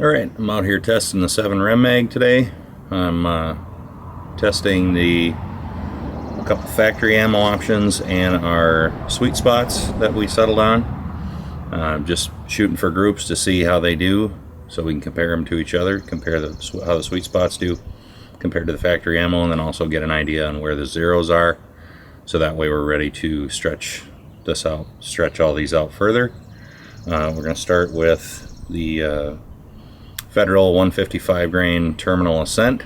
Alright, I'm out here testing the 7 Rem Mag today. I'm testing a couple factory ammo options and our sweet spots that we settled on. Just shooting for groups to see how they do so we can compare them to each other, compare how the sweet spots do compared to the factory ammo, and then also get an idea on where the zeros are, so that way we're ready to stretch this out, stretch all these out further. We're going to start with the Federal 155 grain terminal ascent.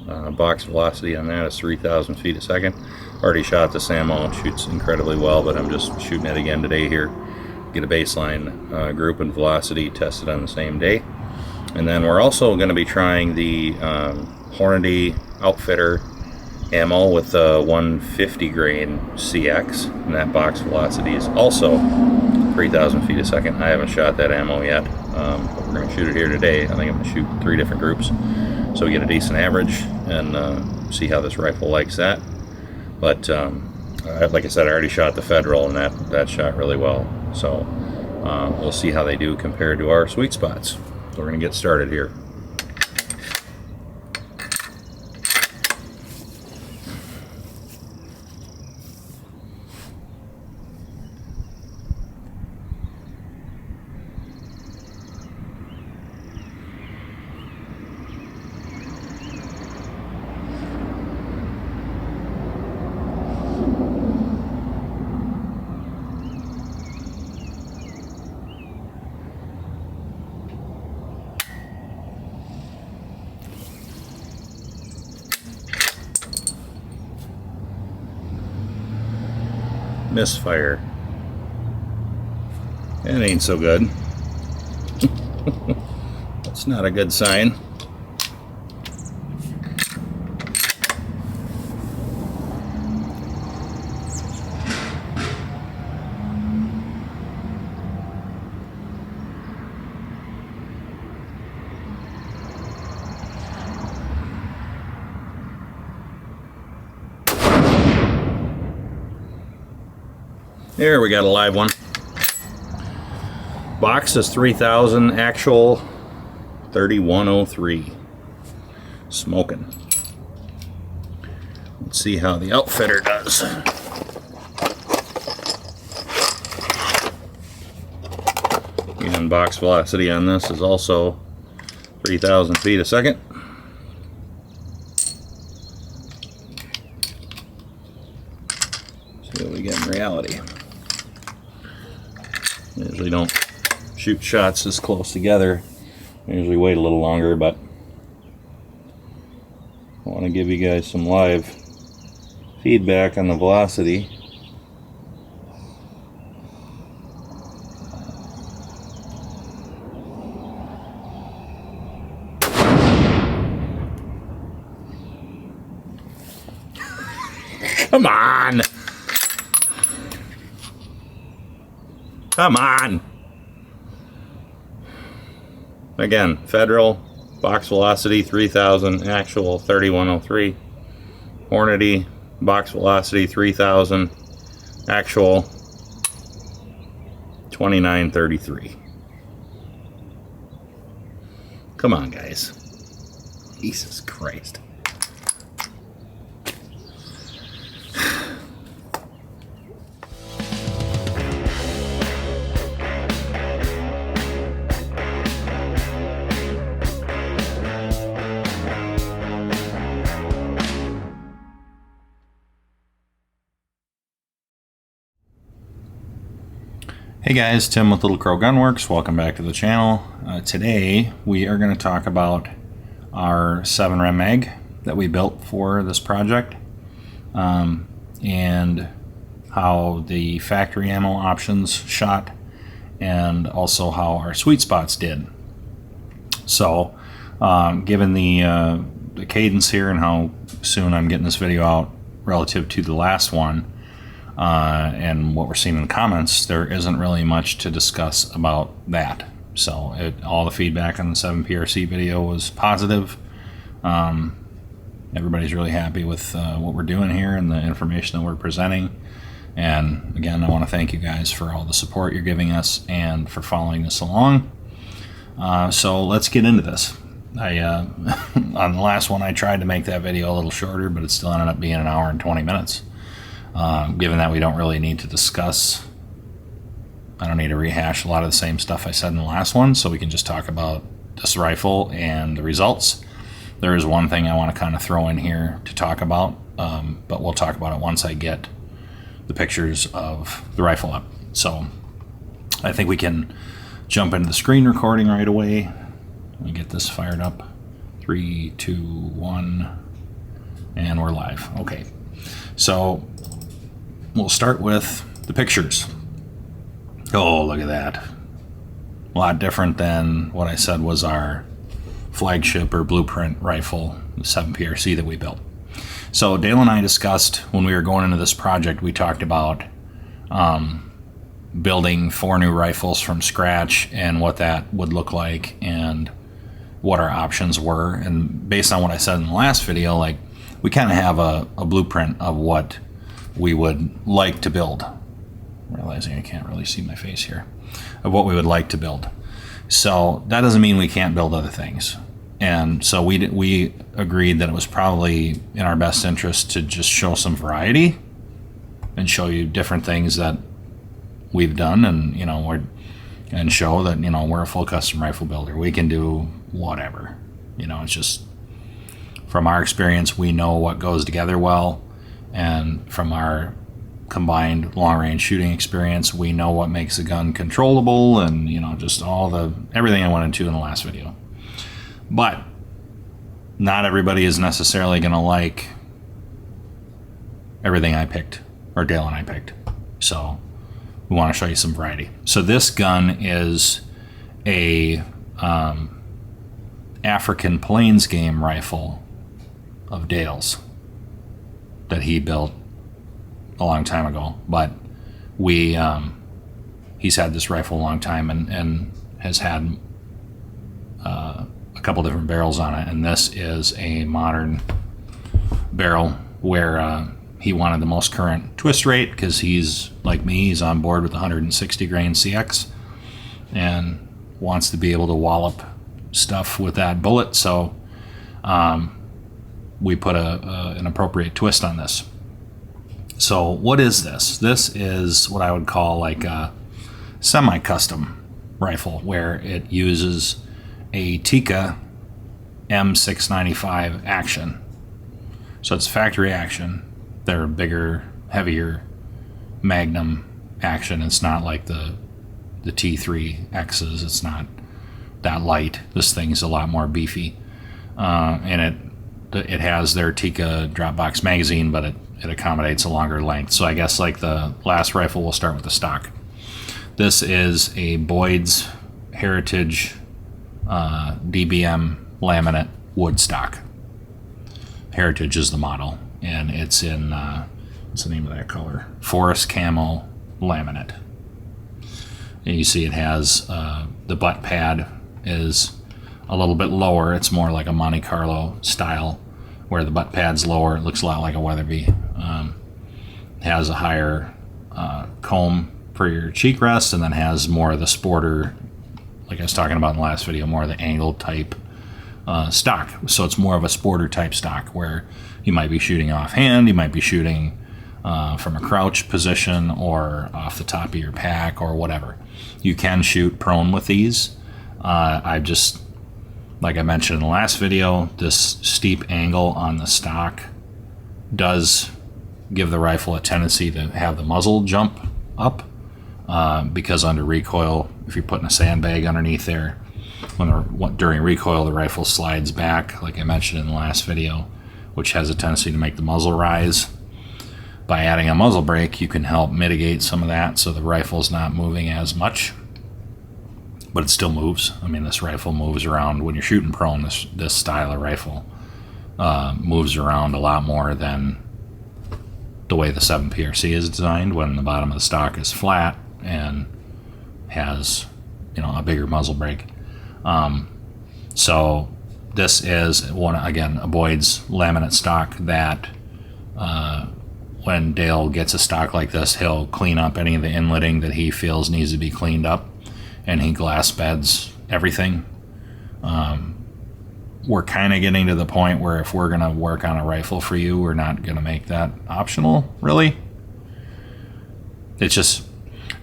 Box velocity on that is 3,000 feet a second. Already shot this ammo, it shoots incredibly well, but I'm just shooting it again today here. Get a baseline group and velocity tested on the same day. And then we're also going to be trying the Hornady Outfitter ammo with the 150 grain CX, and that box velocity is also 3,000 feet a second. I haven't shot that ammo yet, but we're going to shoot it here today. I think I'm going to shoot 3 different groups so we get a decent average and see how this rifle likes that. But like I said, I already shot the Federal, and that shot really well. So we'll see how they do compared to our sweet spots. So we're going to get started here. Misfire. That ain't so good. That's not a good sign. There, we got a live one. Box is 3,000, actual 3,103. Smoking. Let's see how the Outfitter does. And box velocity on this is also 3,000 feet a second. See what we get in reality. I usually don't shoot shots this close together. I usually wait a little longer, but I want to give you guys some live feedback on the velocity. Come on! Come on! Again, Federal, box velocity 3,000, actual 3,103. Hornady, box velocity 3,000, actual 2,933. Come on, guys. Jesus Christ. Hey guys, Tim with Little Crow Gunworks. Welcome back to the channel. Today we are going to talk about our 7 Rem Mag that we built for this project, and how the factory ammo options shot, and also how our sweet spots did. So given the cadence here and how soon I'm getting this video out relative to the last one, and what we're seeing in the comments, there isn't really much to discuss about that. So all the feedback on the 7 PRC video was positive. Everybody's really happy with what we're doing here and the information that we're presenting. And again, I want to thank you guys for all the support you're giving us and for following this along. So let's get into this. On the last one, I tried to make that video a little shorter, but it still ended up being an hour and 20 minutes. Given that we don't really need to discuss, I don't need to rehash a lot of the same stuff I said in the last one, so we can just talk about this rifle and the results. There is one thing I want to kind of throw in here to talk about, but we'll talk about it once I get the pictures of the rifle up. So I think we can jump into the screen recording right away. Let me get this fired up. 3, 2, 1, and we're live. Okay, so we'll start with the pictures. Oh, look at that. A lot different than what I said was our flagship or blueprint rifle, the 7PRC that we built. So Dale and I discussed when we were going into this project, we talked about building 4 new rifles from scratch and what that would look like and what our options were. And based on what I said in the last video, like, we kind of have a blueprint of what we would like to build. Realizing I can't really see my face here. Of what we would like to build. So that doesn't mean we can't build other things. And so we agreed that it was probably in our best interest to just show some variety and show you different things that we've done, and and show that we're a full custom rifle builder. We can do whatever. It's just from our experience, we know what goes together well, and from our combined long-range shooting experience, we know what makes a gun controllable, and just everything I went into in the last video. But not everybody is necessarily going to like everything I picked, or Dale and I picked. So we want to show you some variety. So this gun is a African Plains game rifle of Dale's that he built a long time ago, but he's had this rifle a long time and has had a couple different barrels on it, and this is a modern barrel where he wanted the most current twist rate because he's like me, he's on board with 160 grain CX and wants to be able to wallop stuff with that bullet. So we put an appropriate twist on this. So what is this? This is what I would call like a semi-custom rifle, where it uses a Tikka M695 action. So it's factory action. They're bigger, heavier Magnum action. It's not like the T3Xs. It's not that light. This thing's a lot more beefy. And it has their Tikka drop box magazine, but it accommodates a longer length. So I guess like the last rifle, we'll start with the stock. This is a Boyd's Heritage DBM laminate wood stock. Heritage is the model, and it's in, what's the name of that color? Forest Camo laminate. And you see it has, the butt pad is a little bit lower. It's more like a Monte Carlo style, where the butt pad's lower. It looks a lot like a Weatherby. Has a higher comb for your cheek rest, and then has more of the sporter, like I was talking about in the last video, more of the angle type stock. So it's more of a sporter type stock, where you might be shooting offhand, you might be shooting from a crouch position or off the top of your pack or whatever. You can shoot prone with these. Like I mentioned in the last video, this steep angle on the stock does give the rifle a tendency to have the muzzle jump up, because under recoil, if you're putting a sandbag underneath there, during recoil the rifle slides back, like I mentioned in the last video, which has a tendency to make the muzzle rise. By adding a muzzle brake, you can help mitigate some of that, so the rifle's not moving as much, but it still moves. I mean, this rifle moves around when you're shooting prone. This style of rifle moves around a lot more than the way the 7PRC is designed, when the bottom of the stock is flat and has a bigger muzzle brake. So this is a Boyd's laminate stock that when Dale gets a stock like this, he'll clean up any of the inletting that he feels needs to be cleaned up, and he glass beds everything. We're kind of getting to the point where if we're going to work on a rifle for you, we're not going to make that optional, really. It's just,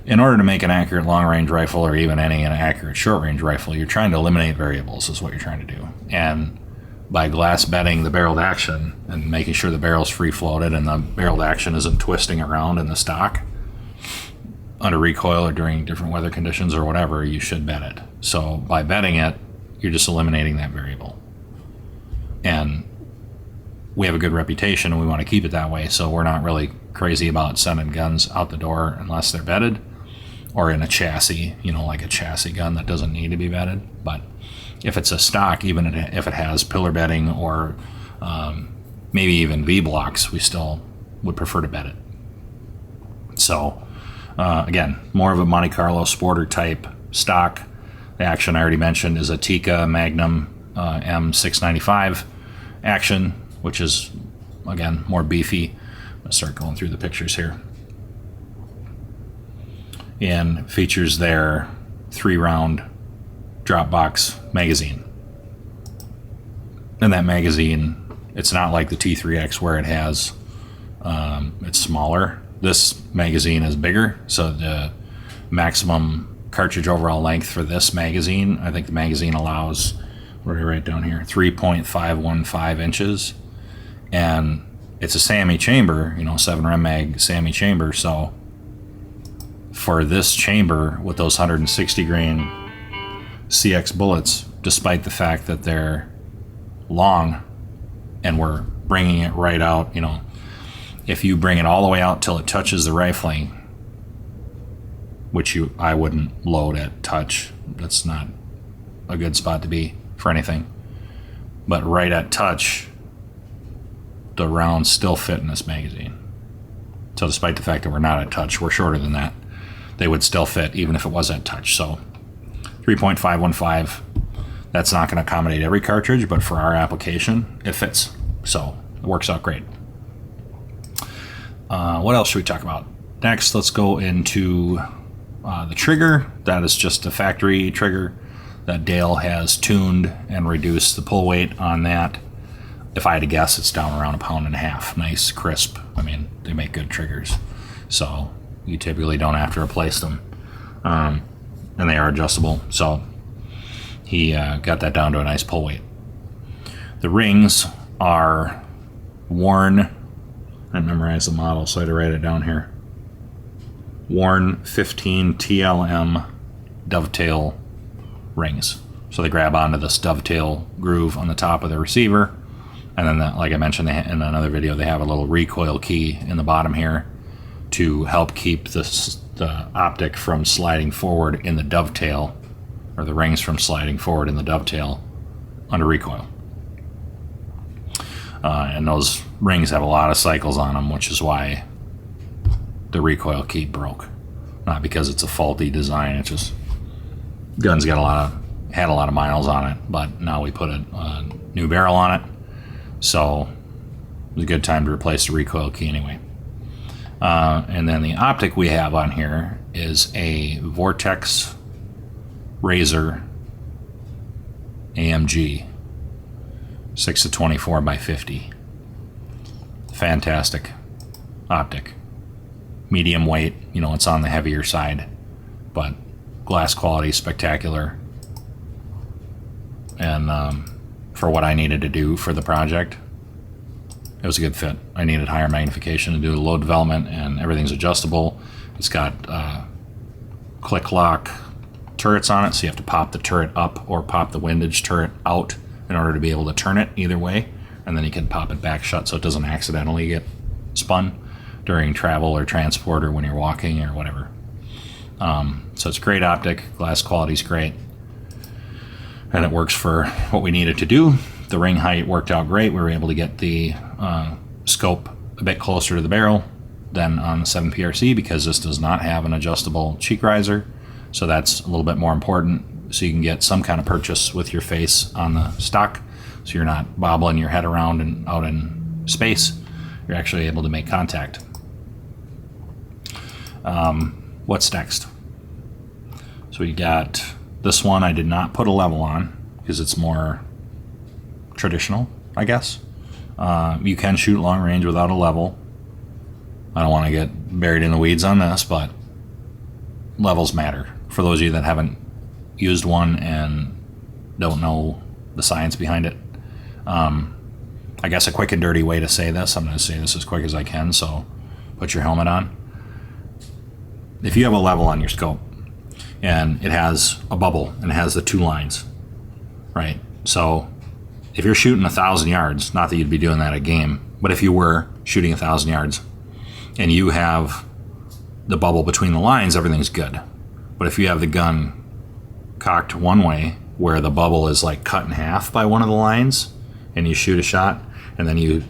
in order to make an accurate long-range rifle, or even an accurate short-range rifle, you're trying to eliminate variables is what you're trying to do. And by glass bedding the barreled action and making sure the barrel's free-floated and the barreled action isn't twisting around in the stock under recoil or during different weather conditions or whatever, you should bed it. So by bedding it, you're just eliminating that variable. And we have a good reputation and we want to keep it that way, so we're not really crazy about sending guns out the door unless they're bedded or in a chassis, like a chassis gun that doesn't need to be bedded. But if it's a stock, even if it has pillar bedding or maybe even V-blocks, we still would prefer to bed it. So again, more of a Monte Carlo sporter type stock. The action I already mentioned is a Tikka Magnum M695 action, which is, again, more beefy. I'm going to start going through the pictures here. And features their 3-round drop box magazine. And that magazine, it's not like the T3X where it has, it's smaller. This magazine is bigger, so the maximum cartridge overall length for this magazine, I think the magazine allows, what did I write down here, 3.515 inches. And it's a SAMI chamber, 7 Rem Mag SAMI chamber, so for this chamber with those 160 grain CX bullets, despite the fact that they're long and we're bringing it right out, if you bring it all the way out till it touches the rifling, which I wouldn't load at touch, that's not a good spot to be for anything, but right at touch, the rounds still fit in this magazine. So despite the fact that we're not at touch, we're shorter than that, they would still fit even if it was at touch. So 3.515, that's not going to accommodate every cartridge, but for our application, it fits. So it works out great. What else should we talk about? Next, let's go into the trigger. That is just a factory trigger that Dale has tuned and reduced the pull weight on that. If I had to guess, it's down around 1.5 pounds. Nice, crisp. I mean, they make good triggers, so you typically don't have to replace them. And they are adjustable, so he got that down to a nice pull weight. The rings are worn, I memorized the model, so I had to write it down here. Worn 15 TLM dovetail rings. So they grab onto this dovetail groove on the top of the receiver, and then, like I mentioned in another video, they have a little recoil key in the bottom here to help keep the optic from sliding forward in the dovetail, or the rings from sliding forward in the dovetail under recoil. And those rings have a lot of cycles on them, which is why the recoil key broke. Not because it's a faulty design, it's just gun's got had a lot of miles on it, but now we put a new barrel on it, so it was a good time to replace the recoil key anyway. And then the optic we have on here is a Vortex Razor AMG 6-24 by 50. Fantastic optic. Medium weight, it's on the heavier side, but glass quality spectacular. And for what I needed to do for the project, it was a good fit. I needed higher magnification to do the load development, and everything's adjustable. It's got click lock turrets on it, so you have to pop the turret up or pop the windage turret out in order to be able to turn it either way, and then you can pop it back shut so it doesn't accidentally get spun during travel or transport or when you're walking or whatever. So it's great optic, glass quality's great, and it works for what we needed to do. The ring height worked out great. We were able to get the scope a bit closer to the barrel than on the 7PRC because this does not have an adjustable cheek riser, so that's a little bit more important, so you can get some kind of purchase with your face on the stock, so you're not bobbling your head around and out in space. You're actually able to make contact. What's next? So we got This one I did not put a level on because it's more traditional, I guess. You can shoot long range without a level. I don't want to get buried in the weeds on this, but levels matter. For those of you that haven't used one and don't know the science behind it, I guess a quick and dirty way to say this, I'm going to say this as quick as I can, so put your helmet on. If you have a level on your scope and it has a bubble and it has the 2 lines, right? So if you're shooting 1,000 yards, not that you'd be doing that a game, but if you were shooting 1,000 yards and you have the bubble between the lines, everything's good. But if you have the gun cocked one way where the bubble is like cut in half by one of the lines and you shoot a shot and then you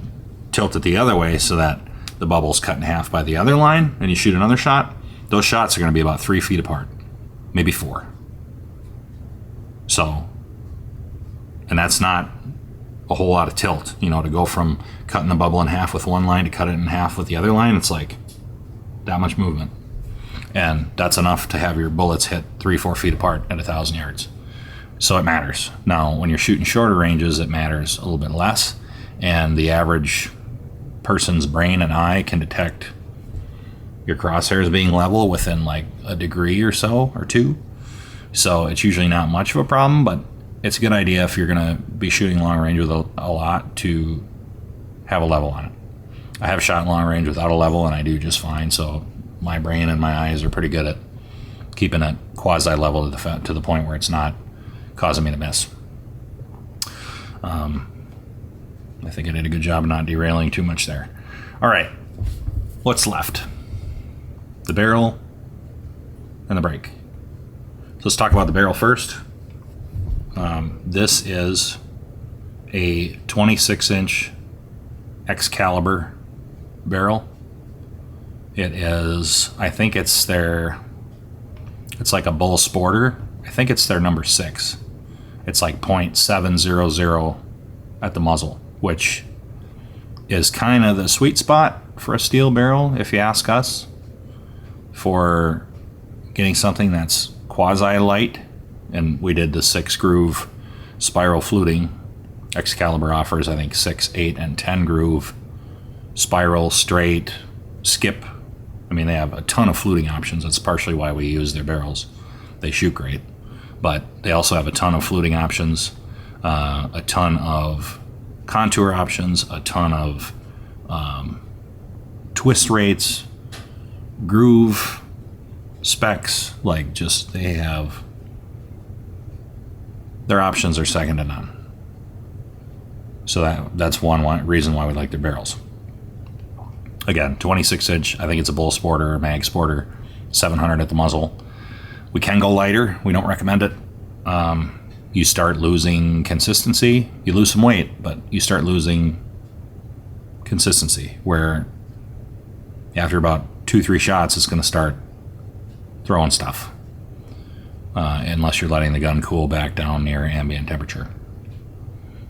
tilt it the other way so that the bubble's cut in half by the other line and you shoot another shot, those shots are going to be about 3 feet apart, maybe 4. So, and that's not a whole lot of tilt, you know, to go from cutting the bubble in half with one line to cut it in half with the other line. It's like that much movement. And that's enough to have your bullets hit 3-4 feet apart at 1,000 yards. So it matters. Now, when you're shooting shorter ranges, it matters a little bit less. And the average person's brain and eye can detect your crosshairs being level within like a degree or so, or 2. So it's usually not much of a problem, but it's a good idea if you're going to be shooting long range with a lot to have a level on it. I have shot long range without a level and I do just fine, so my brain and my eyes are pretty good at keeping it quasi level to the point where it's not causing me to miss. I think I did a good job of not derailing too much there. All right, what's left? The barrel and the break. So let's talk about the barrel first. This is a 26-inch Excalibur barrel. It is, I think it's like a Bull Sporter. I think it's their number 6. It's like .700 at the muzzle, which is kind of the sweet spot for a steel barrel, if you ask us, for getting something that's quasi-light. And we did the 6-groove spiral fluting. Excalibur offers, I think, 6, 8, and 10-groove spiral, straight, skip. I mean, they have a ton of fluting options. That's partially why we use their barrels. They shoot great. But they also have a ton of fluting options, a ton of contour options, a ton of twist rates, groove specs. Like, just, they have, their options are second to none. So that's one reason why we like their barrels. Again, 26-inch, I think it's a Bull Sporter or Mag Sporter, 700 at the muzzle. We can go lighter. We don't recommend it. You start losing consistency. You lose some weight, but you start losing consistency, where after about 2-3 shots, it's going to start throwing stuff, unless you're letting the gun cool back down near ambient temperature.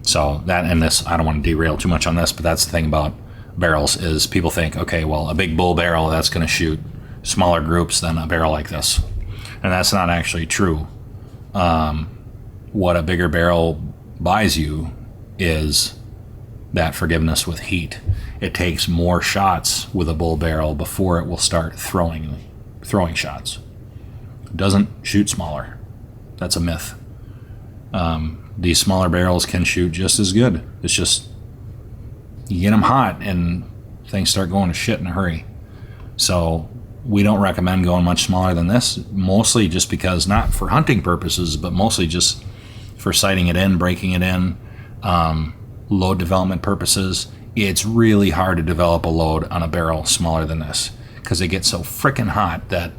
So that, and this, I don't want to derail too much on this, but that's the thing about barrels is people think, okay, well, a big bull barrel, that's going to shoot smaller groups than a barrel like this. And that's not actually true. What a bigger barrel buys you is that forgiveness with heat. It takes more shots with a bull barrel before it will start throwing shots. It doesn't shoot smaller. That's a myth. These smaller barrels can shoot just as good. It's just you get them hot and things start going to shit in a hurry. So we don't recommend going much smaller than this, mostly just because, not for hunting purposes, but mostly just for sighting it in, breaking it in, load development purposes. It's really hard to develop a load on a barrel smaller than this because it gets so freaking hot that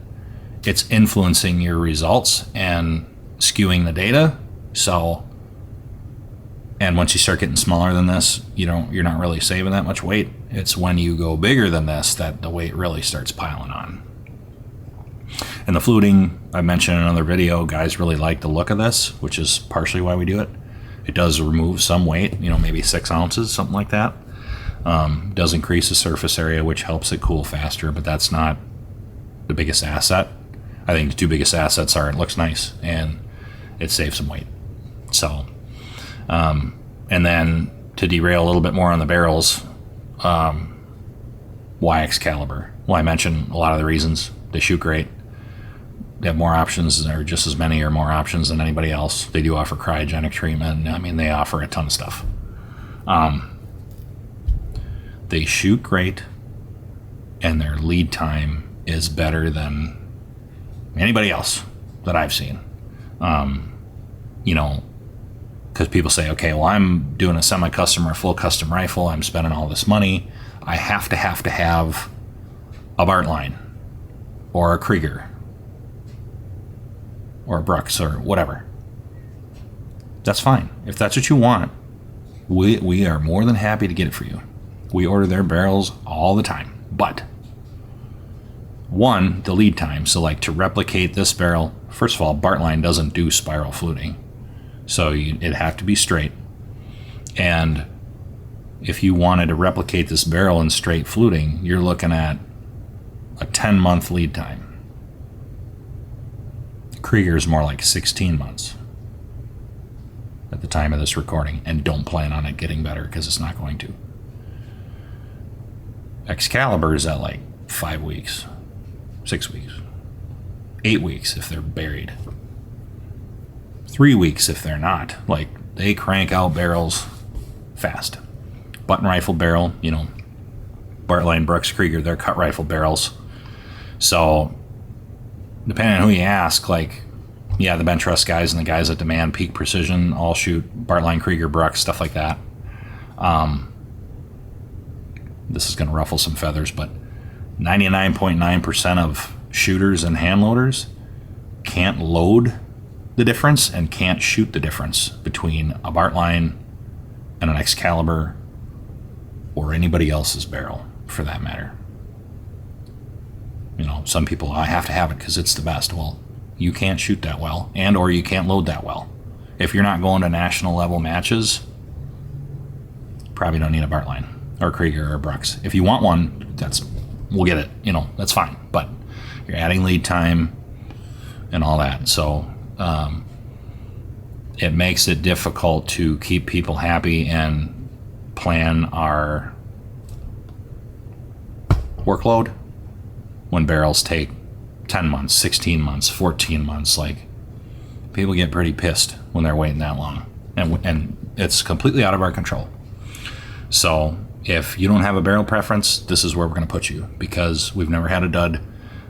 it's influencing your results and skewing the data. So, and once you start getting smaller than this, you're not really saving that much weight. It's when you go bigger than this that the weight really starts piling on. And the fluting, I mentioned in another video, guys really like the look of this, which is partially why we do it. It does remove some weight, maybe 6 ounces, something like that. Does increase the surface area, which helps it cool faster, but that's not the biggest asset. I think the 2 biggest assets are it looks nice and it saves some weight. So, and then to derail a little bit more on the barrels, why Excalibur? Well, I mentioned a lot of the reasons. They shoot great. They have more options, or just as many or more options than anybody else. They do offer cryogenic treatment. I mean, they offer a ton of stuff. They shoot great, and their lead time is better than anybody else that I've seen. You know, because people say, okay, well, I'm doing a semi-custom or full custom rifle. I'm spending all this money. I have to have a Bartline or a Krieger or a Brooks or whatever. That's fine. If that's what you want, we are more than happy to get it for you. We order their barrels all the time. But one, the lead time. So like to replicate this barrel, first of all, Bartline doesn't do spiral fluting. So it'd have to be straight. And if you wanted to replicate this barrel in straight fluting, you're looking at a 10-month lead time. Krieger is more like 16 months at the time of this recording, and don't plan on it getting better because it's not going to. Excalibur is at like 5 weeks, 6 weeks, 8 weeks if they're buried, 3 weeks if they're not. Like, they crank out barrels fast. Button rifle barrel, you know, Bartline, Brooks, Krieger, they're cut rifle barrels. So depending on who you ask, like, yeah, the bench rust guys and the guys that demand peak precision all shoot Bartline, Krieger, Brooks, stuff like that. This is going to ruffle some feathers, but 99.9% of shooters and hand loaders can't load the difference and can't shoot the difference between a Bartline and an Excalibur or anybody else's barrel, for that matter. You know, some people, I have to have it because it's the best. Well, you can't shoot that well, and or you can't load that well. If you're not going to national level matches, probably don't need a Bartline or Krieger or Brooks. If you want one, we'll get it. You know, that's fine. But you're adding lead time and all that, so it makes it difficult to keep people happy and plan our workload when barrels take 10 months, 16 months, 14 months. Like, people get pretty pissed when they're waiting that long, and it's completely out of our control. So if you don't have a barrel preference, this is where we're going to put you, because we've never had a dud.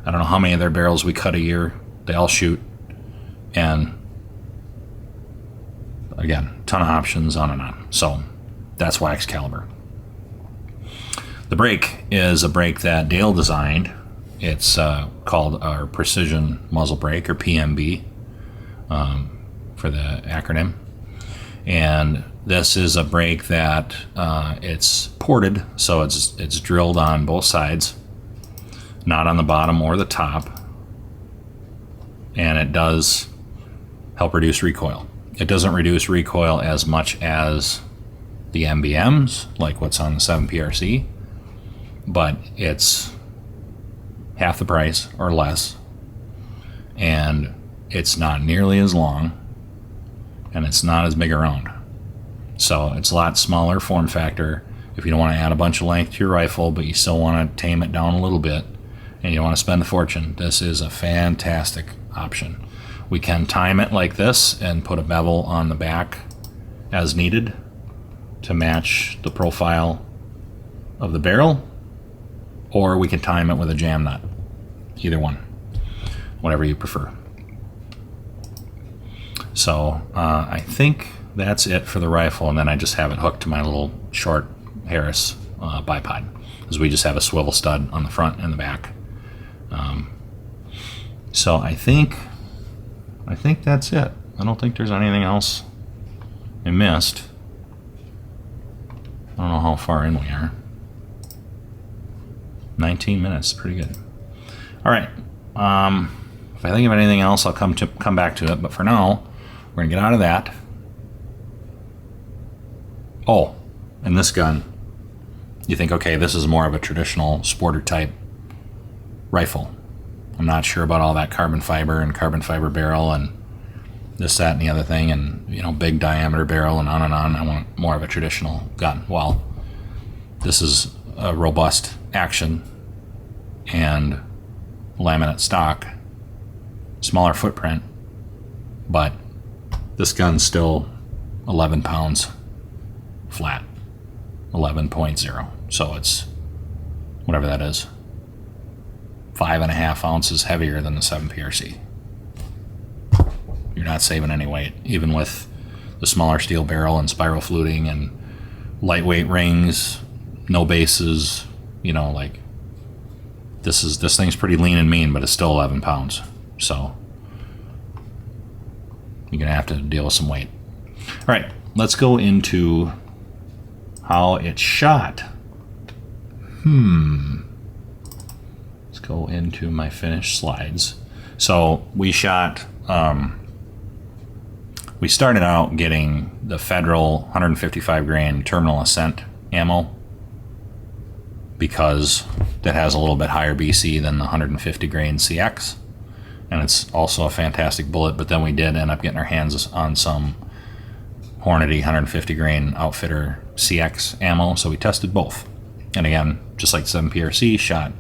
I don't know how many of their barrels we cut a year. They all shoot, and again, ton of options, on and on. So that's why Excalibur. The brake is a brake that Dale designed. It's called our Precision Muzzle Brake, or PMB, for the acronym. And this is a brake that it's ported, so it's drilled on both sides, not on the bottom or the top, and it does help reduce recoil. It doesn't reduce recoil as much as the MBMs, like what's on the 7PRC, but it's half the price or less, and it's not nearly as long, and it's not as big around. So it's a lot smaller form factor. If you don't want to add a bunch of length to your rifle, but you still want to tame it down a little bit, and you don't want to spend a fortune, this is a fantastic option. We can time it like this and put a bevel on the back as needed to match the profile of the barrel, or we can time it with a jam nut. Either one, whatever you prefer. So I think that's it for the rifle, and then I just have it hooked to my little short Harris bipod, because we just have a swivel stud on the front and the back. So I think that's it. I don't think there's anything else I missed. I don't know how far in we are. 19 minutes, pretty good. All right. If I think of anything else, I'll come back to it. But for now, we're gonna get out of that. Oh, and this gun, you think, okay, this is more of a traditional sporter type rifle. I'm not sure about all that carbon fiber and carbon fiber barrel and this, that, and the other thing, and big diameter barrel, and on and on. I want more of a traditional gun. Well, this is a robust action and laminate stock, smaller footprint, but this gun's still 11 pounds flat, 11.0. So it's whatever that is, 5.5 ounces heavier than the 7PRC. You're not saving any weight, even with the smaller steel barrel and spiral fluting and lightweight rings, no bases. Like this thing's pretty lean and mean, but it's still 11 pounds. So you're gonna have to deal with some weight. All right, let's go into how it's shot. Let's go into my finished slides. So we shot. We started out getting the Federal 155 grain terminal ascent ammo because that has a little bit higher BC than the 150 grain CX, and it's also a fantastic bullet. But then we did end up getting our hands on some Hornady 150 grain Outfitter CX ammo, so we tested both. And again, just like the 7PRC, shot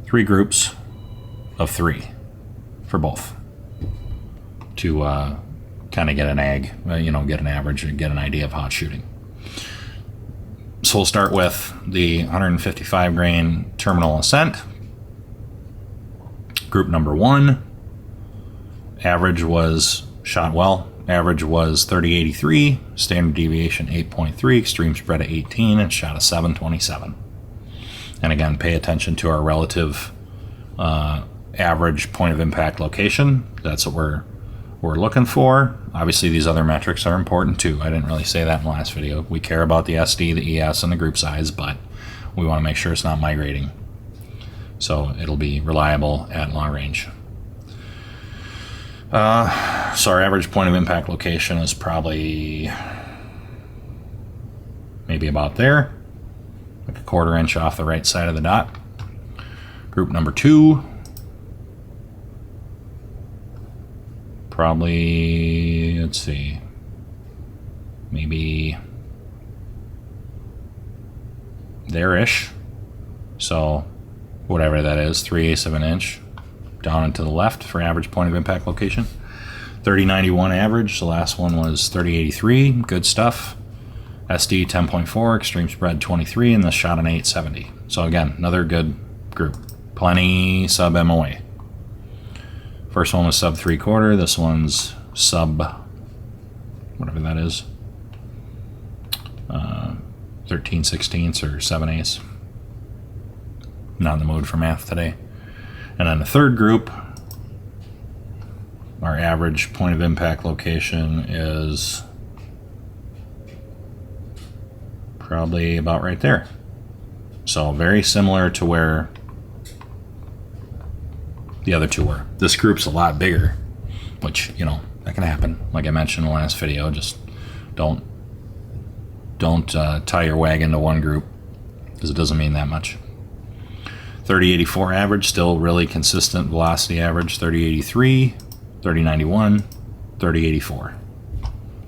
3 groups of 3 for both to kind of get an get an average and get an idea of how it's shooting. So we'll start with the 155 grain terminal ascent. Group number 1, average was shot well. Average was 3083, standard deviation 8.3, extreme spread of 18, and shot a 727. And again, pay attention to our relative average point of impact location. That's what we're looking for. Obviously, these other metrics are important too. I didn't really say that in the last video. We care about the SD, the ES, and the group size, but we want to make sure it's not migrating. So it'll be reliable at long range. So our average point of impact location is probably maybe about there, like a 1/4 inch off the right side of the dot. Group number 2, probably, let's see, maybe there-ish. So whatever that is, 3/8 of an inch down and to the left for average point of impact location. 3091 average. The last one was 3083. Good stuff. SD 10.4, extreme spread 23, and this shot an 870. So again, another good group. Plenty sub MOA. First one was sub 3/4. This one's sub whatever that is. 13/16 or 7/8. Not in the mood for math today. And then the third group, our average point of impact location is probably about right there. So very similar to where the other two were. This group's a lot bigger, which, that can happen. Like I mentioned in the last video, just don't tie your wagon to one group, because it doesn't mean that much. 3084 average, still really consistent velocity average. 3083, 3091, 3084.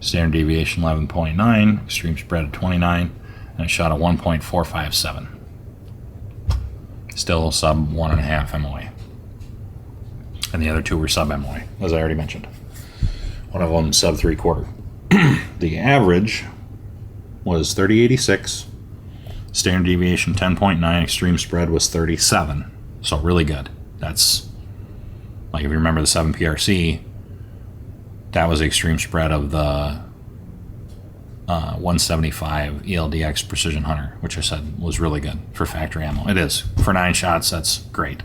Standard deviation 11.9, extreme spread of 29, and it shot a 1.457. Still sub 1.5 MOA. And the other two were sub MOA, as I already mentioned. One of them sub 3/4. The average was 3086. Standard deviation 10.9, extreme spread was 37. So really good. That's, like, if you remember the 7PRC, that was the extreme spread of the 175 ELDX Precision Hunter, which I said was really good for factory ammo. It is. For 9 shots, that's great.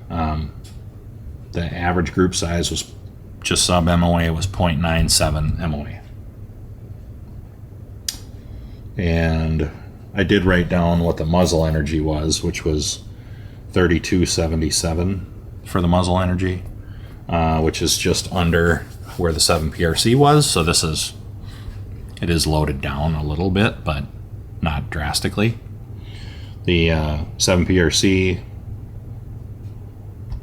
The average group size was just sub MOA, was 0.97 MOA. And I did write down what the muzzle energy was, which was 3277 for the muzzle energy, which is just under where the 7PRC was. So it is loaded down a little bit, but not drastically. The 7PRC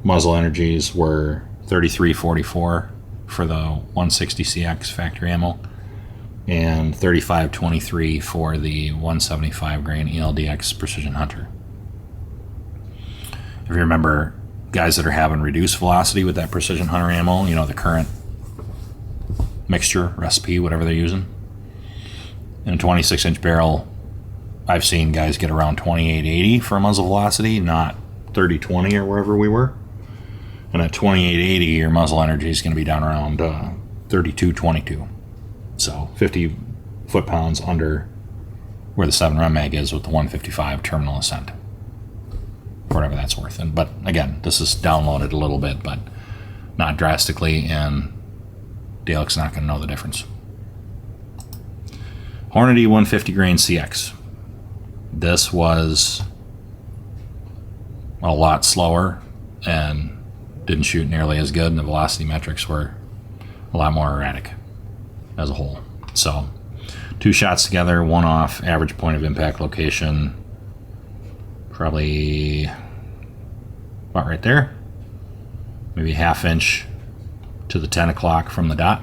muzzle energies were 3344 for the 160CX factory ammo, and 3523 for the 175 grain ELDX Precision Hunter. If you remember, guys that are having reduced velocity with that Precision Hunter ammo, you know, the current mixture, recipe, whatever they're using, in a 26-inch barrel, I've seen guys get around 2880 for a muzzle velocity, not 3020 or wherever we were. And at 2880, your muzzle energy is going to be down around 3222. So 50 foot-pounds under where the 7 mag is with the 155 terminal ascent. Whatever that's worth. But again, this is downloaded a little bit, but not drastically, and Dale's not going to know the difference. Hornady 150 grain CX. This was a lot slower and didn't shoot nearly as good, and the velocity metrics were a lot more erratic as a whole. So 2 shots together, 1 off, average point of impact location probably about right there, maybe ½ inch to the 10 o'clock from the dot.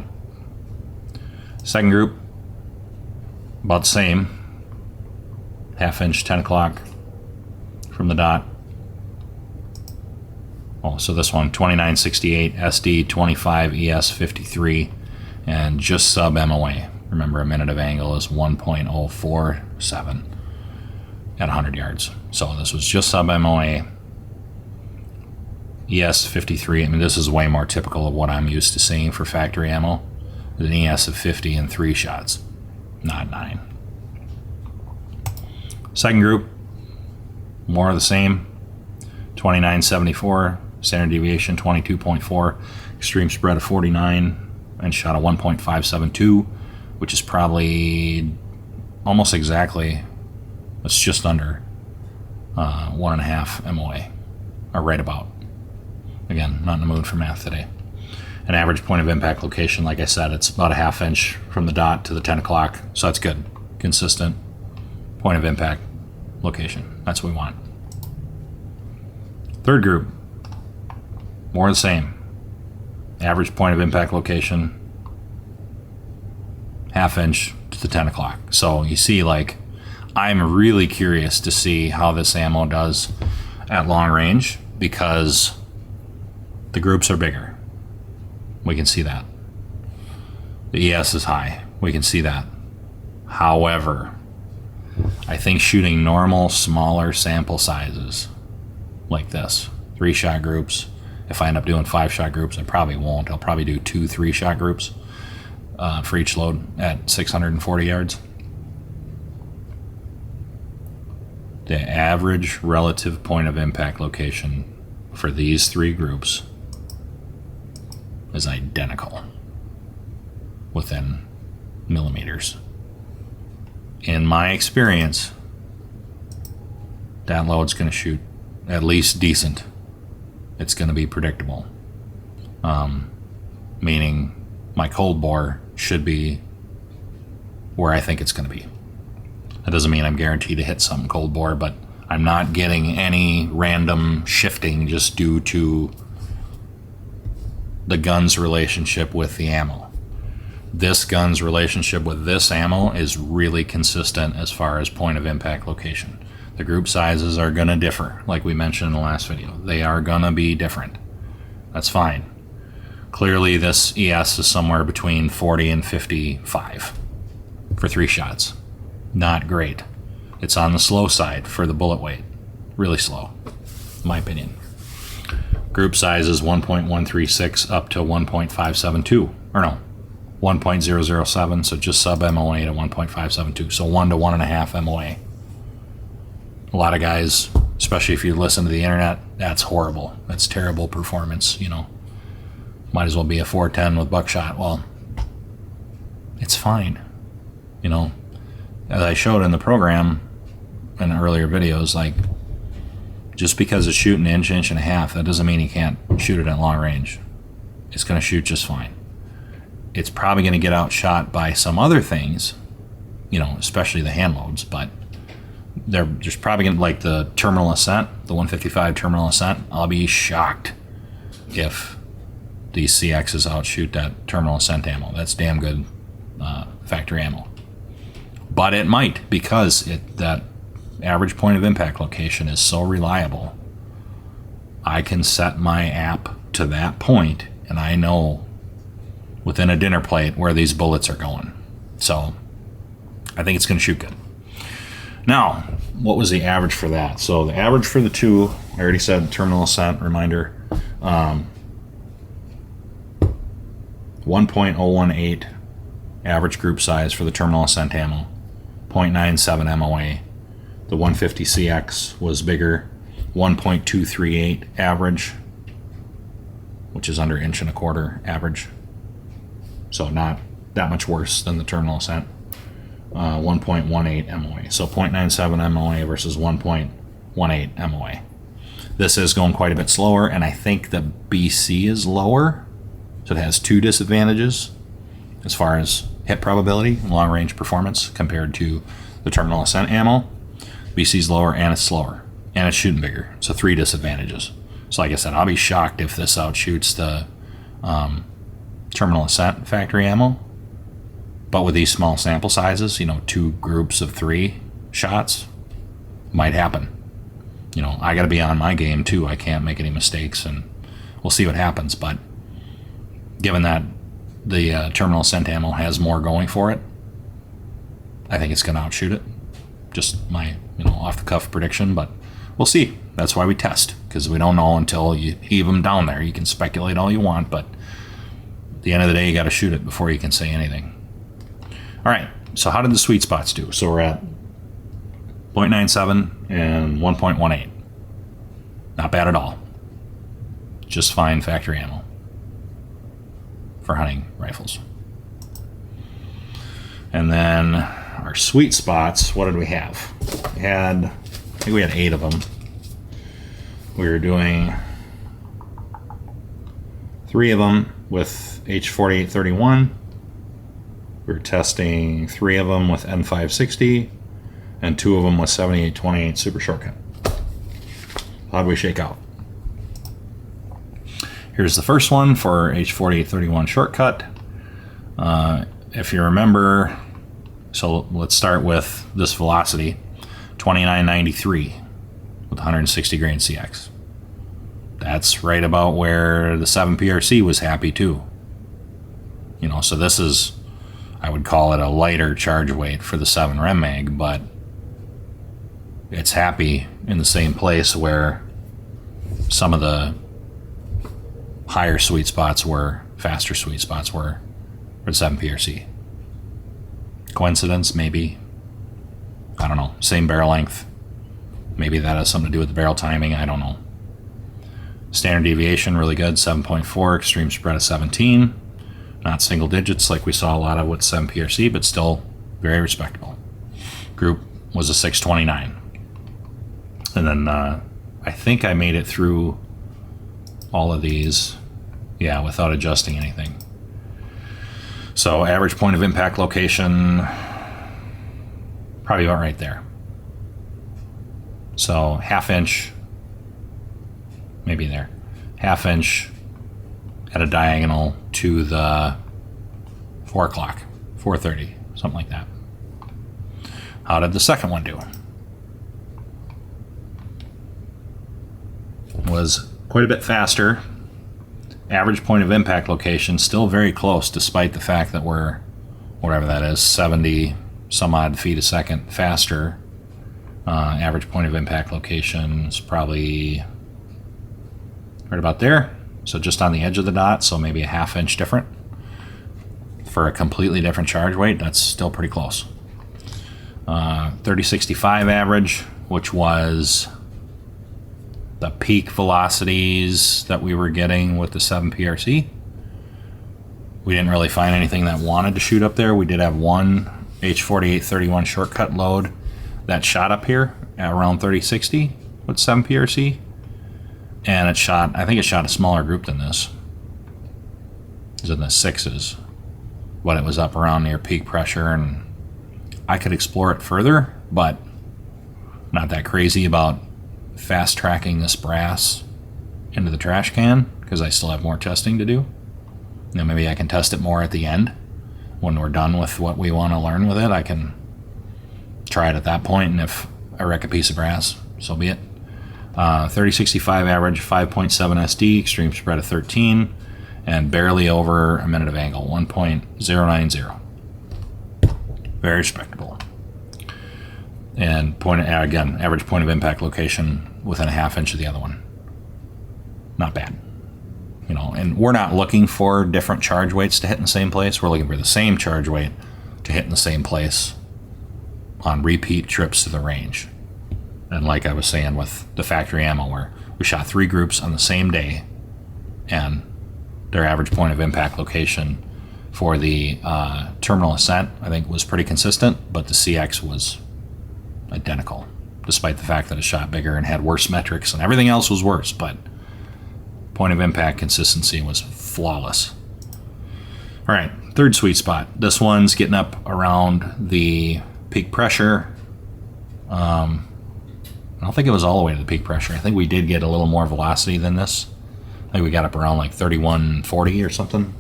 Second group, about the same, ½ inch, 10 o'clock from the dot. Oh, so this one, 2968 SD 25 ES 53, and just sub MOA. Remember, a minute of angle is 1.047 at 100 yards. So this was just sub MOA. ES 53, I mean, this is way more typical of what I'm used to seeing for factory ammo. An ES of 50 and 3 shots, not 9. Second group, more of the same. 2974, standard deviation 22.4, extreme spread of 49, and shot a 1.572, which is probably almost exactly, it's just under 1.5 MOA, or right about. Again, not in the mood for math today. An average point of impact location, like I said, it's about ½ inch from the dot to the 10 o'clock, so that's good. Consistent point of impact location. That's what we want. Third group, more of the same. Average point of impact location, ½ inch to the 10 o'clock. So you see, like, I'm really curious to see how this ammo does at long range, because the groups are bigger. We can see that. The ES is high. We can see that. However, I think shooting normal, smaller sample sizes like this, 3-shot groups, if I end up doing 5-shot groups, I probably won't. I'll probably do 2 3-shot groups for each load at 640 yards. The average relative point of impact location for these 3 groups is identical within millimeters. In my experience, that load's going to shoot at least decent. It's going to be predictable. Meaning my cold bore should be where I think it's going to be. That doesn't mean I'm guaranteed to hit something cold bore, but I'm not getting any random shifting just due to the gun's relationship with the ammo. This gun's relationship with this ammo is really consistent as far as point of impact location. The group sizes are going to differ, like we mentioned in the last video. They are going to be different. That's fine. Clearly this ES is somewhere between 40 and 55 for 3 shots. Not great. It's on the slow side for the bullet weight. Really slow, in my opinion. Group size is 1.136 up to 1.572, or no, 1.007, so just sub MOA to 1.572, so 1 to 1.5 MOA. A lot of guys, especially if you listen to the internet, that's horrible. That's terrible performance, you know. Might as well be a 410 with buckshot. Well, it's fine, you know. As I showed in the program in earlier videos, like, just because it's shooting an inch, inch and a half, that doesn't mean you can't shoot it at long range. It's going to shoot just fine. It's probably going to get outshot by some other things, you know, especially the hand loads, but there's probably going to, like the terminal ascent, the 155 terminal ascent, I'll be shocked if these CXs outshoot that terminal ascent ammo. That's damn good factory ammo. But it might, because that average point of impact location is so reliable. I can set my app to that point, and I know within a dinner plate where these bullets are going. So I think it's going to shoot good. Now, what was the average for that? So the average for the two, I already said terminal ascent, reminder, 1.018 average group size for the terminal ascent ammo, 0.97 MOA. The 150 CX was bigger, 1.238 average, which is under 1.25 average. So not that much worse than the terminal ascent. 1.18 MOA. So 0.97 MOA versus 1.18 MOA. This is going quite a bit slower, and I think the BC is lower. So it has two disadvantages as far as hit probability and long range performance compared to the terminal ascent ammo. BC's lower and it's slower. And it's shooting bigger. So three disadvantages. So like I said, I'll be shocked if this outshoots the terminal ascent factory ammo. But with these small sample sizes, two groups of 3 shots might happen. I got to be on my game too. I can't make any mistakes, and we'll see what happens. But given that the terminal ascent ammo has more going for it, I think it's going to outshoot it. Just my off the cuff prediction, but we'll see. That's why we test, because we don't know until you heave them down there. You can speculate all you want, but at the end of the day, you got to shoot it before you can say anything. All right, so how did the sweet spots do? So we're at 0.97 and 1.18. Not bad at all. Just fine factory ammo for hunting rifles. And then our sweet spots, what did we have? I think we had 8 of them. We were doing 3 of them with H4831. We were testing 3 of them with N560 and 2 of them with 7828 Super Shortcut. How'd we shake out? Here's the first one for H4831 Shortcut. If you remember, so let's start with this velocity, 2993 with 160 grain CX. That's right about where the 7 PRC was happy too. So this is, I would call it a lighter charge weight for the 7 Rem Mag, but it's happy in the same place where some of the higher sweet spots were, faster sweet spots were for the 7 PRC. Coincidence, maybe. I don't know. Same barrel length. Maybe that has something to do with the barrel timing. I don't know. Standard deviation, really good. 7.4. Extreme spread of 17. Not single digits like we saw a lot of with 7 PRC, but still very respectable. Group was a 629. And then I think I made it through all of these, without adjusting anything. So average point of impact location, probably about right there. So ½ inch, maybe there. ½ inch at a diagonal to the 4 o'clock, 4:30, something like that. How did the second one do? Was quite a bit faster. Average point of impact location still very close, despite the fact that we're, whatever that is, 70 some odd feet a second faster. Average point of impact location is probably right about there. So just on the edge of the dot, so maybe a ½ inch different. For a completely different charge weight, that's still pretty close. 3065 average, which was the peak velocities that we were getting with the 7 PRC. We didn't really find anything that wanted to shoot up there. We did have one H4831 shortcut load that shot up here at around 3060 with 7 PRC. And I think it shot a smaller group than this. It was in the 6s. But it was up around near peak pressure, and I could explore it further, but not that crazy about fast tracking this brass into the trash can, because I still have more testing to do. Now maybe I can test it more at the end when we're done with what we want to learn with it. I can try it at that point, and if I wreck a piece of brass, so be it. 3065 average, 5.7 SD, extreme spread of 13, and barely over a minute of angle, 1.090. Very respectable. And again, average point of impact location within a half inch of the other one. Not bad. And we're not looking for different charge weights to hit in the same place. We're looking for the same charge weight to hit in the same place on repeat trips to the range. And like I was saying with the factory ammo, where we shot 3 groups on the same day, and their average point of impact location for the terminal ascent, I think, was pretty consistent, but the CX was identical, despite the fact that it shot bigger and had worse metrics, and everything else was worse, but point of impact consistency was flawless. All right, third sweet spot. This one's getting up around the peak pressure. I don't think it was all the way to the peak pressure. I think we did get a little more velocity than this. I think we got up around like 3140 or something.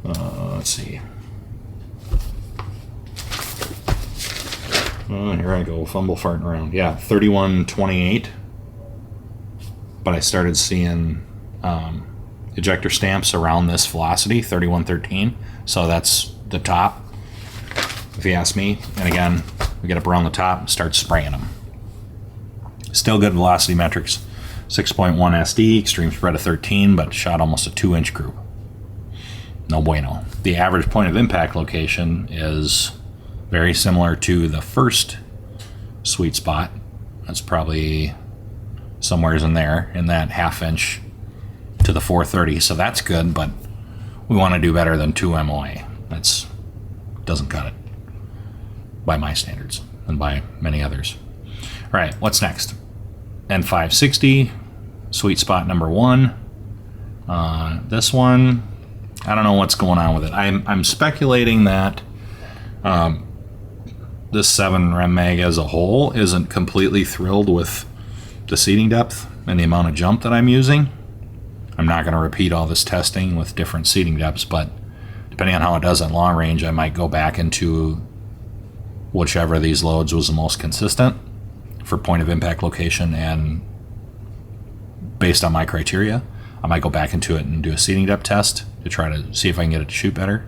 Let's see. Here I go, fumble farting around. Yeah, 3128. But I started seeing ejector stamps around this velocity, 3113. So that's the top, if you ask me. And again, we get up around the top and start spraying them. Still good velocity metrics. 6.1 SD, extreme spread of 13, but shot almost a 2-inch group. No bueno. The average point of impact location is very similar to the first sweet spot. That's probably somewhere in there, in that half-inch to the 430. So that's good, but we want to do better than 2 MOA. That's doesn't cut it by my standards and by many others. All right, what's next? N560, sweet spot number 1. This one, I don't know what's going on with it. I'm speculating that this 7 Rem mag as a whole isn't completely thrilled with the seating depth and the amount of jump that I'm using. I'm not going to repeat all this testing with different seating depths, but depending on how it does at long range, I might go back into whichever of these loads was the most consistent for point of impact location, and based on my criteria, I might go back into it and do a seating depth test to try to see if I can get it to shoot better.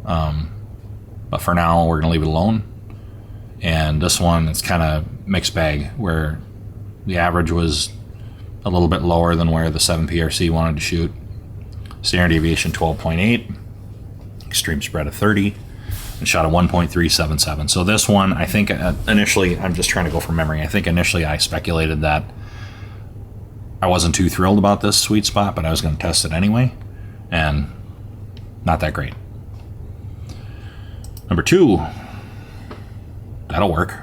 But for now, we're going to leave it alone. And this one, it's kind of mixed bag, where the average was a little bit lower than where the 7PRC wanted to shoot. Standard deviation 12.8, extreme spread of 30, and shot a 1.377. So this one, I think initially, I'm just trying to go from memory, I think initially I speculated that I wasn't too thrilled about this sweet spot, but I was going to test it anyway, and not that great. Number 2, that'll work.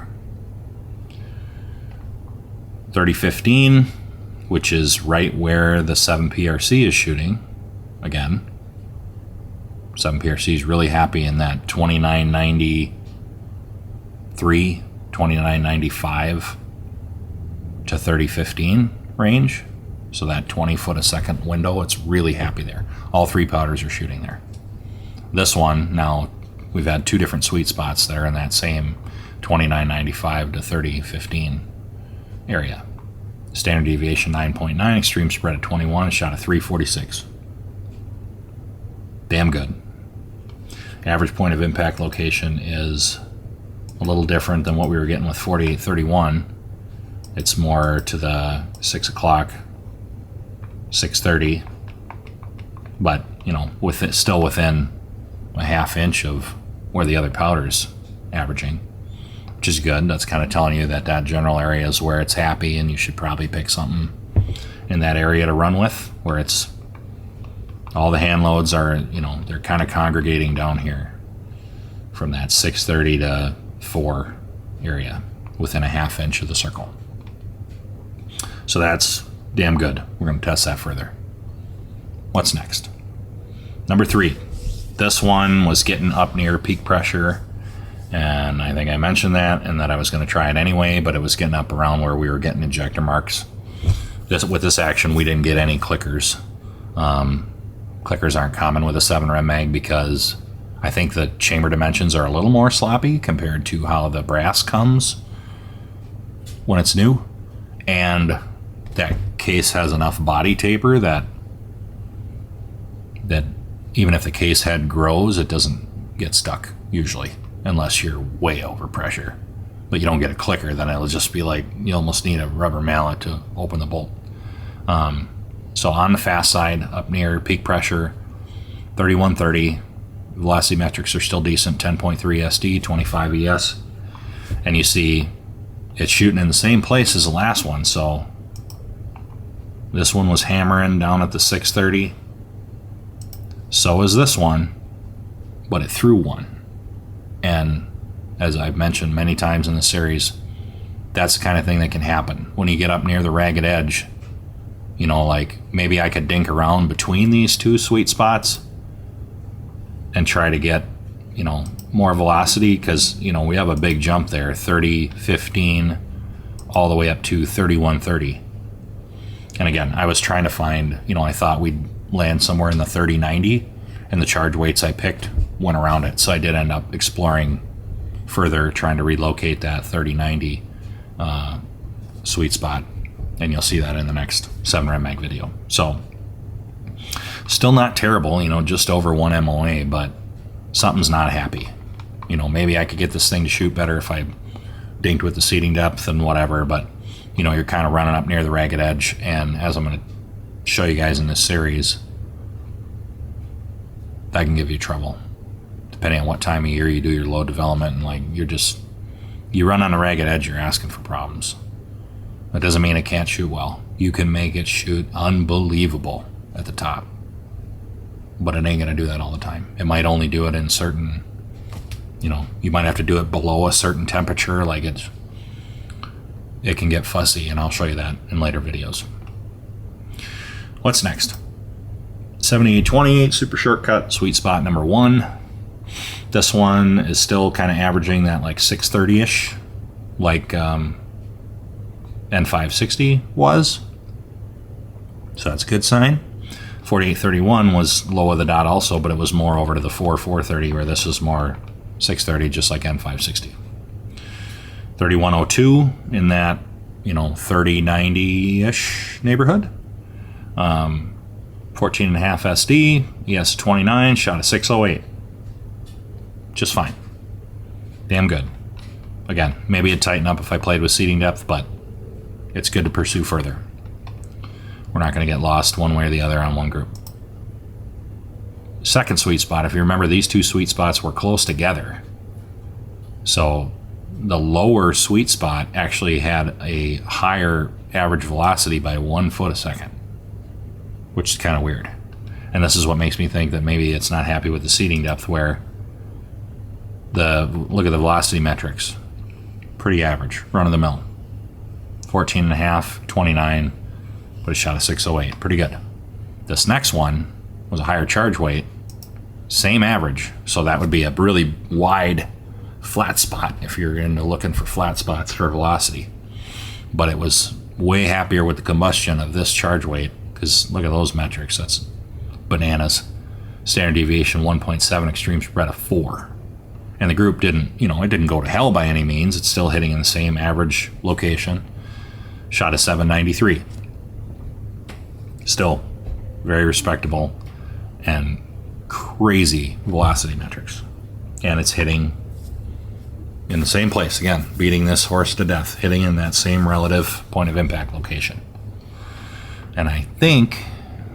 3015, which is right where the 7PRC is shooting. Again, 7PRC is really happy in that 2993, 2995 to 3015 range. So that 20 foot a second window, it's really happy there. All 3 powders are shooting there. This one, now we've had 2 different sweet spots that are in that same 2995 to 3015 area. Standard deviation 9.9, extreme spread at 21, shot a 346. Damn good. Average point of impact location is a little different than what we were getting with 4831. It's more to the 6 o'clock, 6:30, but with it still within a half inch of where the other powder's averaging, which is good. That's kind of telling you that that general area is where it's happy, and you should probably pick something in that area to run with, where it's all the hand loads are, they're kind of congregating down here from that 6:30 to 4 area within a half inch of the circle. So that's damn good. We're going to test that further. What's next? Number 3. This one was getting up near peak pressure, and I think I mentioned that, and that I was going to try it anyway, but it was getting up around where we were getting ejector marks. With this action, we didn't get any clickers. Clickers aren't common with a 7 rem mag because I think the chamber dimensions are a little more sloppy compared to how the brass comes when it's new. And that case has enough body taper that even if the case head grows, it doesn't get stuck usually, unless you're way over pressure. But you don't get a clicker, then it'll just be like you almost need a rubber mallet to open the bolt. So on the fast side, up near peak pressure, 3130. Velocity metrics are still decent, 10.3 SD, 25 ES. And you see it's shooting in the same place as the last one. So this one was hammering down at the 630. So is this one, but it threw one. And as I've mentioned many times in the series, that's the kind of thing that can happen when you get up near the ragged edge. You know, like maybe I could dink around between these two sweet spots and try to get, you know, more velocity, because, you know, we have a big jump there, 30, 15, all the way up to 31, 30. And again, I was trying to find, you know, I thought we'd land somewhere in the 30, 90, and the charge weights I picked went around it. So I did end up exploring further, trying to relocate that 30, 90 sweet spot. And you'll see that in the next 7 rem mag video. So still not terrible, you know, just over 1 MOA, but something's not happy. You know, maybe I could get this thing to shoot better if I dinked with the seating depth and whatever, but, you know, you're kind of running up near the ragged edge, and as I'm going to show you guys in this series, that can give you trouble, depending on what time of year you do your load development, and like you run on a ragged edge, you're asking for problems. That doesn't mean it can't shoot well. You can make it shoot unbelievable at the top, but it ain't gonna do that all the time. It might only do it in certain, you know, you might have to do it below a certain temperature. Like it can get fussy, and I'll show you that in later videos. What's next? 7828 super shortcut sweet spot number 1. This one is still kind of averaging that like 630-ish, like N560 was. So that's a good sign. 4831 was low of the dot also, but it was more over to the 430, where this is more 630, just like N560. 3102 in that, you know, 3090-ish neighborhood. 14.5 SD, ES29, shot a 608. Just fine. Damn good. Again, maybe it'd tighten up if I played with seating depth, but it's good to pursue further. We're not going to get lost one way or the other on one group. Second sweet spot, if you remember, these two sweet spots were close together. So the lower sweet spot actually had a higher average velocity by 1 foot a second, which is kind of weird. And this is what makes me think that maybe it's not happy with the seating depth, where look at the velocity metrics. Pretty average, run of the mill. 14.5, 29, but it shot a 608. Pretty good. This next one was a higher charge weight, same average, so that would be a really wide flat spot if you're into looking for flat spots for velocity. But it was way happier with the combustion of this charge weight, because look at those metrics. That's bananas. Standard deviation 1.7, extreme spread of 4. And the group didn't, you know, it didn't go to hell by any means. It's still hitting in the same average location. Shot a 793. Still very respectable and crazy velocity metrics. And it's hitting in the same place. Again, beating this horse to death, hitting in that same relative point of impact location. And I think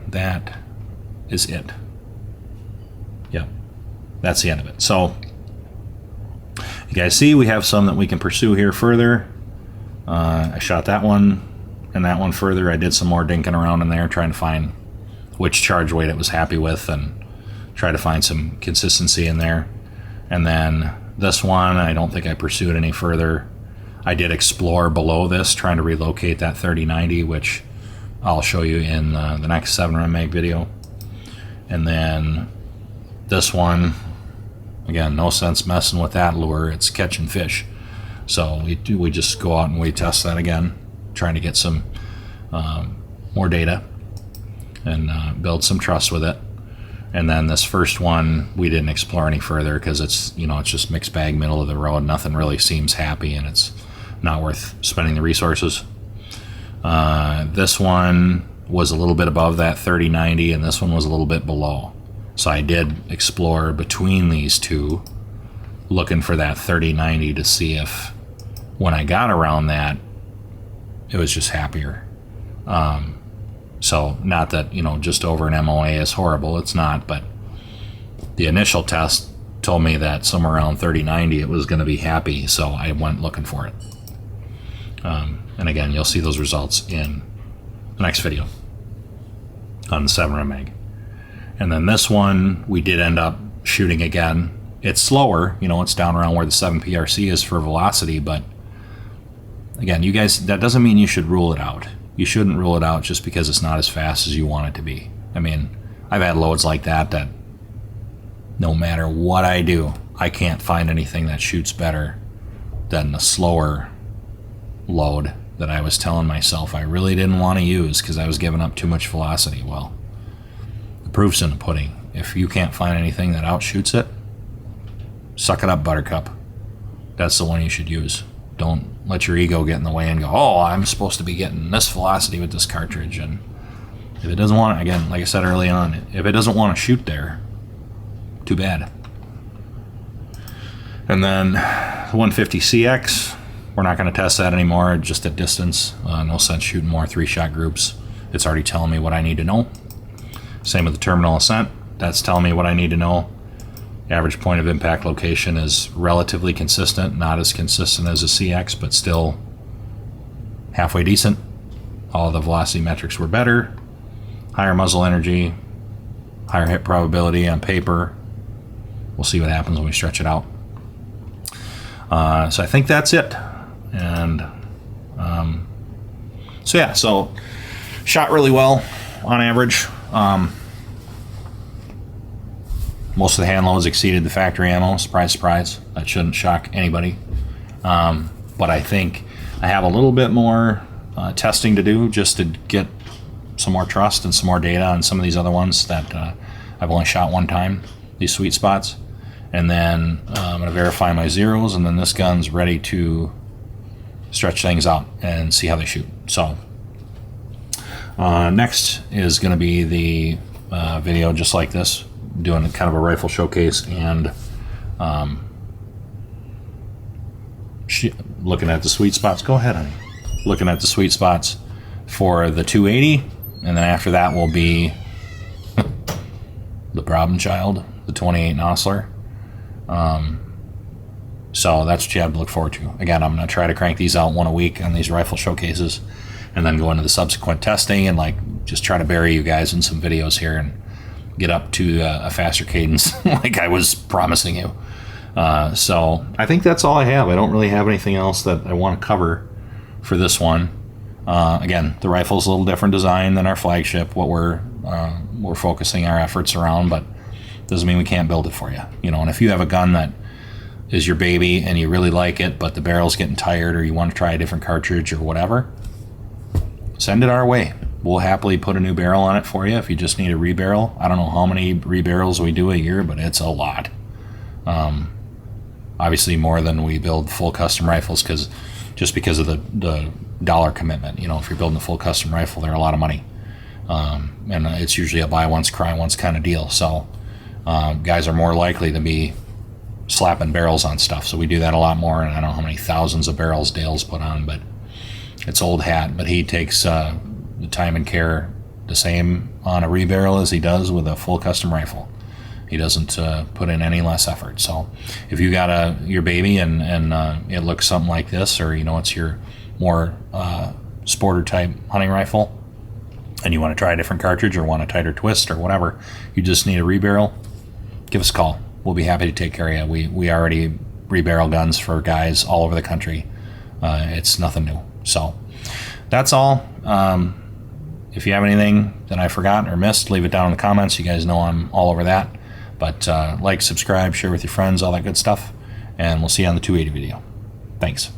that is it. Yep, that's the end of it. So you guys see we have some that we can pursue here further. I shot that one and that one further. I did some more dinking around in there, trying to find which charge weight it was happy with and try to find some consistency in there. And then this one, I don't think I pursued any further. I did explore below this, trying to relocate that 3090, which I'll show you in the next 7 rem mag video. And then this one, again, no sense messing with that lure. It's catching fish. So we just go out and we test that again, trying to get some more data and build some trust with it. And then this first one, we didn't explore any further because it's, it's just mixed bag, middle of the road. Nothing really seems happy, and it's not worth spending the resources. This one was a little bit above that 3090, and this one was a little bit below. So I did explore between these two, looking for that 3090 to see if when I got around that, it was just happier. So not that, just over an MOA is horrible. It's not, but the initial test told me that somewhere around 3090 it was going to be happy, so I went looking for it. And again, you'll see those results in the next video on the 7 meg. And then this one, we did end up shooting again. It's slower, it's down around where the 7 PRC is for velocity, but again, you guys, that doesn't mean you should rule it out. You shouldn't rule it out just because it's not as fast as you want it to be. I mean, I've had loads like that no matter what I do, I can't find anything that shoots better than the slower load that I was telling myself I really didn't want to use because I was giving up too much velocity. Well, the proof's in the pudding. If you can't find anything that outshoots it, suck it up, Buttercup. That's the one you should use. Don't let your ego get in the way and go, oh, I'm supposed to be getting this velocity with this cartridge. And if it doesn't want, again, like I said early on, if it doesn't want to shoot there, too bad. And then the 150CX, we're not going to test that anymore, just at distance. No sense shooting more 3-shot groups. It's already telling me what I need to know. Same with the terminal ascent. That's telling me what I need to know. Average point of impact location is relatively consistent, not as consistent as a CX, but still halfway decent. All the velocity metrics were better. Higher muzzle energy, higher hit probability on paper. We'll see what happens when we stretch it out. So I think that's it. And so shot really well on average. Most of the hand loads exceeded the factory ammo. Surprise, surprise. That shouldn't shock anybody. But I think I have a little bit more testing to do just to get some more trust and some more data on some of these other ones that I've only shot one time, these sweet spots. And then I'm going to verify my zeros, and then this gun's ready to stretch things out and see how they shoot. So next is going to be the video just like this, doing kind of a rifle showcase and looking at the sweet spots. Go ahead, honey. Looking at the sweet spots for the 280, and then after that will be the problem child, the 28 Nosler. So that's what you have to look forward to. Again, I'm going to try to crank these out one a week on these rifle showcases, and then go into the subsequent testing and just try to bury you guys in some videos here and get up to a faster cadence like I was promising you. So I think that's all I have. I don't really have anything else that I want to cover for this one. Again, the rifle's a little different design than our flagship, what we're focusing our efforts around, but doesn't mean we can't build it for you. And if you have a gun that is your baby and you really like it, but the barrel's getting tired, or you want to try a different cartridge or whatever, send it our way. We'll happily put a new barrel on it for you if you just need a rebarrel. I don't know how many rebarrels we do a year, but it's a lot. Obviously more than we build full custom rifles, because of the dollar commitment. If you're building a full custom rifle, they're a lot of money. And it's usually a buy once, cry once kind of deal. So guys are more likely to be slapping barrels on stuff. So we do that a lot more, and I don't know how many thousands of barrels Dale's put on, but it's old hat. But he takes the time and care the same on a rebarrel as he does with a full custom rifle. He doesn't put in any less effort. So if you got your baby and it looks something like this, or it's your more sporter type hunting rifle, and you want to try a different cartridge or want a tighter twist or whatever, you just need a rebarrel, give us a call. We'll be happy to take care of you. We already rebarrel guns for guys all over the country. It's nothing new. So that's all. If you have anything that I forgot or missed, leave it down in the comments. You guys know I'm all over that. But like, subscribe, share with your friends, all that good stuff. And we'll see you on the 280 video. Thanks.